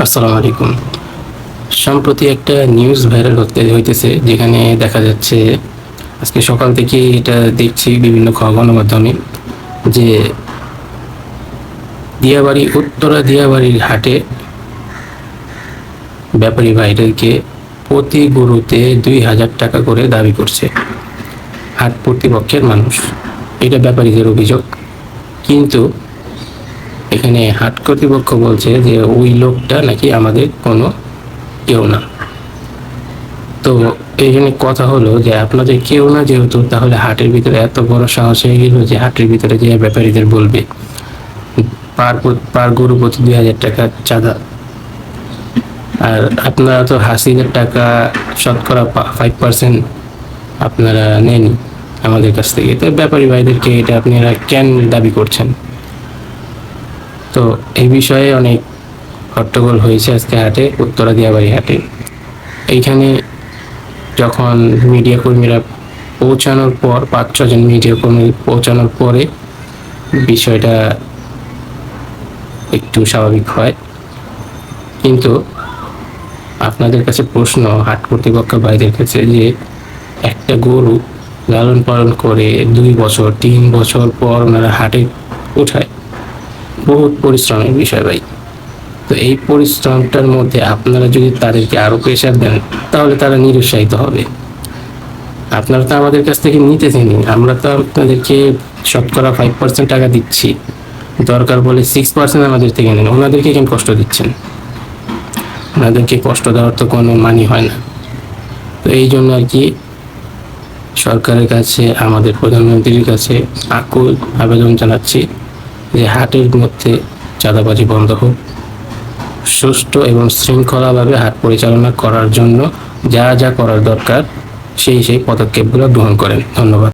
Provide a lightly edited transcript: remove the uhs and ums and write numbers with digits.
আসসালামু আলাইকুম। সম্প্রতি একটা নিউজ ভাইরাল হইতেছে, যেখানে দেখা যাচ্ছে, আজকে সকাল থেকে এটা দেখছি বিভিন্ন গণমাধ্যমে, যে উত্তরা দিয়াবাড়ির হাটে ব্যাপারী ভাইদেরকে প্রতি গরুতে ২,০০০ টাকা করে দাবি করছে হাট কর্তৃপক্ষের মানুষ। এটা ব্যাপারীদের অভিযোগ, কিন্তু এখানে হাট কর্তৃপক্ষ বলছে যে ওই লোকটা নাকি আমাদের কোনো কেউ না। তো এইখানে কথা হলো যে আপনাদের কেউ না যেহেতু, তাহলে হাটের ভিতরে এত বড় সাহস হয়ে গেল যে হাটের ভিতরে যে ব্যাপারীদের বলবে পার গরু প্রতি ২,০০০ টাকা চাঁদা। আর আপনারা তো হাসিনের টাকা শতকরা 5% আপনারা নেন আমাদের কাছ থেকে, তো ব্যাপারী ভাইদেরকে এটা আপনারা কেন দাবি করছেন? তো এই বিষয়ে অনেক হট্টগোল হয়েছে আজকে হাটে, উত্তরা দিয়াবাড়ি হাটে। এইখানে যখন মিডিয়া কর্মীরা পৌঁছানোর পর, ৫-৬ জন মিডিয়া কর্মী পৌঁছানোর পরে বিষয়টা একটু স্বাভাবিক হয়। কিন্তু আপনাদের কাছে প্রশ্ন, হাট কর্তৃপক্ষ ভাইদের কাছে, যে একটা গরু লালন পালন করে ২ বছর ৩ বছর পর ওনারা হাটে ওঠায়, বহুত পরিশ্রমের বিষয় ভাই। তো এই পরিশ্রমটার মধ্যে আপনারা যদি তাদেরকে আরো প্রেশার দেন, তাহলে তারা নিরুৎসাহিত হবে। আপনারা তো আমাদের কাছ থেকে নিতেছেনই, আমরা তো আপনাদেরকে শতকরা 5% টাকা দিচ্ছি, দরকার বলে 6% আমাদের থেকে নেন। ওনাদেরকে কেন কষ্ট দিচ্ছেন? ওনাদেরকে কষ্ট দেওয়ার তো কোনো মানি হয় না। তো এই জন্য আর কি সরকারের কাছে, আমাদের প্রধানমন্ত্রীর কাছে আকুল আবেদন জানাচ্ছি যে হাটের মধ্যে চাঁদাবাজি বন্ধ হোক, সুষ্ঠু এবং শৃঙ্খলাভাবে হাট পরিচালনা করার জন্য যা যা করার দরকার সেই পদক্ষেপগুলো গ্রহণ করেন। ধন্যবাদ।